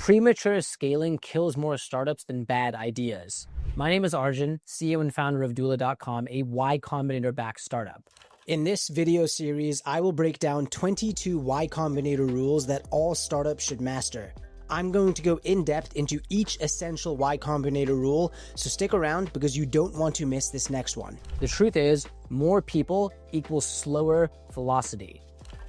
Premature scaling kills more startups than bad ideas. My name is Arjun, CEO and founder of doola.com, a Y Combinator-backed startup. In this video series, I will break down 22 Y Combinator rules that all startups should master. I'm going to go in depth into each essential Y Combinator rule, so stick around because you don't want to miss this next one. The truth is, more people equals slower velocity.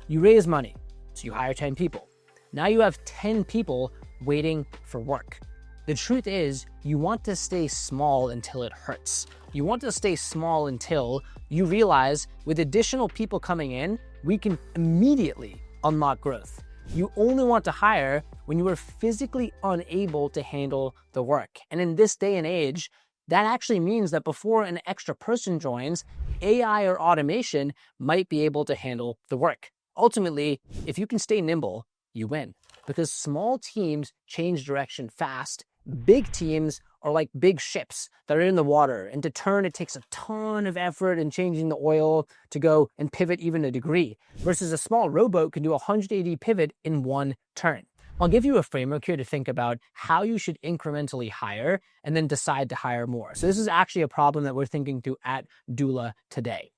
You raise money, so you hire 10 people. Now you have 10 people waiting for work. The truth is, you want to stay small until it hurts. You want to stay small until you realize with additional people coming in, we can immediately unlock growth. You only want to hire when you are physically unable to handle the work. And in this day and age, that actually means that before an extra person joins, AI or automation might be able to handle the work. Ultimately, if you can stay nimble, you win. Because small teams change direction fast. Big teams are like big ships that are in the water, and to turn, it takes a ton of effort in changing the oil to go and pivot even a degree, versus a small rowboat can do a 180 pivot in one turn. I'll give you a framework here to think about how you should incrementally hire and then decide to hire more. So this is actually a problem that we're thinking through at Doola today.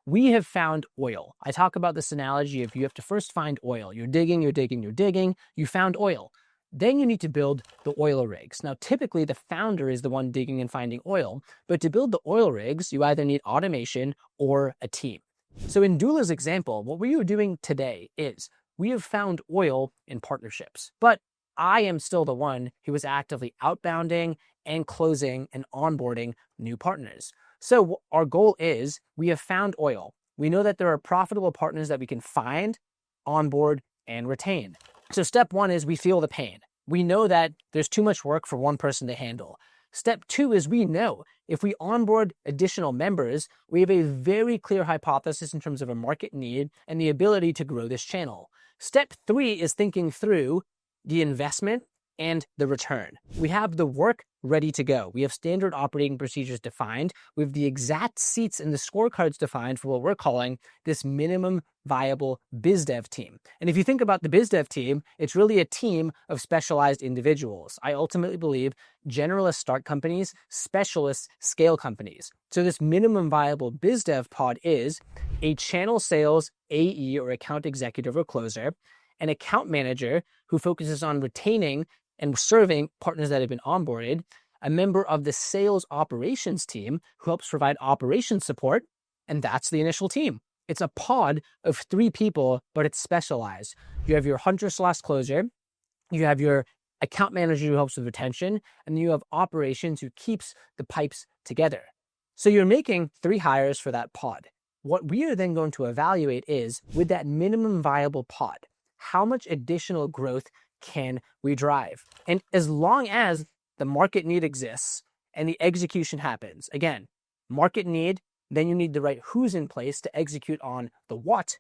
We have found oil. I talk about this analogy of you have to first find oil. You're digging, you found oil. Then you need to build the oil rigs. Now, typically the founder is the one digging and finding oil, but to build the oil rigs, you either need automation or a team. So in Doola's example, what we are doing today is we have found oil in partnerships, but I am still the one who is actively outbounding and closing and onboarding new partners. So our goal is we have found oil. We know that there are profitable partners that we can find, onboard, and retain. So step one is we feel the pain. We know that there's too much work for one person to handle. Step two is we know if we onboard additional members, we have a very clear hypothesis in terms of a market need and the ability to grow this channel. Step three is thinking through the investment and the return. We have the work ready to go. We have standard operating procedures defined. We have the exact seats and the scorecards defined for what we're calling this minimum viable biz dev team. And if you think about the biz dev team, it's really a team of specialized individuals. I ultimately believe generalists start companies, specialists scale companies. So this minimum viable biz dev pod is a channel sales AE or account executive or closer, an account manager who focuses on retaining and serving partners that have been onboarded, a member of the sales operations team who helps provide operations support, and that's the initial team. It's a pod of 3 people, but it's specialized. You have your hunter/closer, you have your account manager who helps with retention, and you have operations who keeps the pipes together. So you're making 3 hires for that pod. What we are then going to evaluate is, with that minimum viable pod, how much additional growth can we drive? And as long as the market need exists and the execution happens, again, market need, then you need the right who's in place to execute on the what.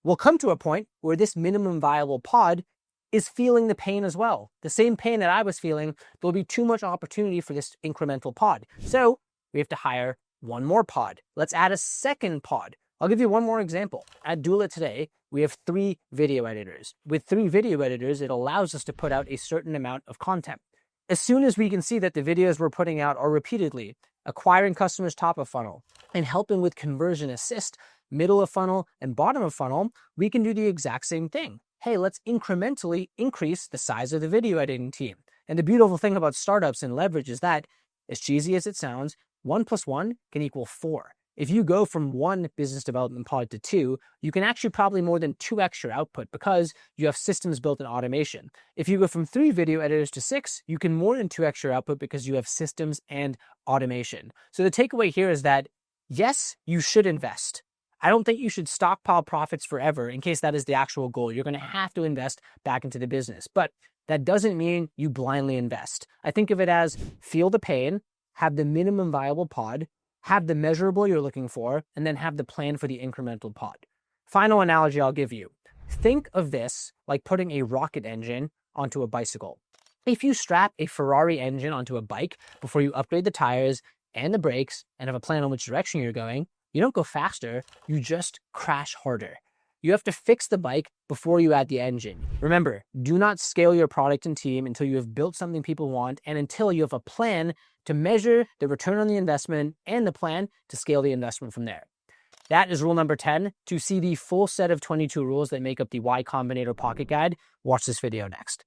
We'll come to a point where this minimum viable pod is feeling the pain as well. The same pain that I was feeling, there'll be too much opportunity for this incremental pod. So we have to hire one more pod. Let's add a second pod. I'll give you one more example. At Doola today, we have 3 video editors. With 3 video editors, it allows us to put out a certain amount of content. As soon as we can see that the videos we're putting out are repeatedly acquiring customers top of funnel and helping with conversion assist, middle of funnel and bottom of funnel, we can do the exact same thing. Hey, let's incrementally increase the size of the video editing team. And the beautiful thing about startups and leverage is that, as cheesy as it sounds, 1 + 1 can equal 4. If you go from 1 business development pod to 2, you can actually probably more than 2x your output because you have systems built in automation. If you go from 3 video editors to 6, you can more than 2x your output because you have systems and automation. So the takeaway here is that, yes, you should invest. I don't think you should stockpile profits forever in case that is the actual goal. You're going to have to invest back into the business, but that doesn't mean you blindly invest. I think of it as feel the pain, have the minimum viable pod, have the measurable you're looking for, and then have the plan for the incremental pod. Final analogy I'll give you. Think of this like putting a rocket engine onto a bicycle. If you strap a Ferrari engine onto a bike before you upgrade the tires and the brakes and have a plan on which direction you're going, you don't go faster, you just crash harder. You have to fix the bike before you add the engine. Remember, do not scale your product and team until you have built something people want and until you have a plan to measure the return on the investment and the plan to scale the investment from there. That is rule number 10. To see the full set of 22 rules that make up the Y Combinator Pocket Guide, watch this video next.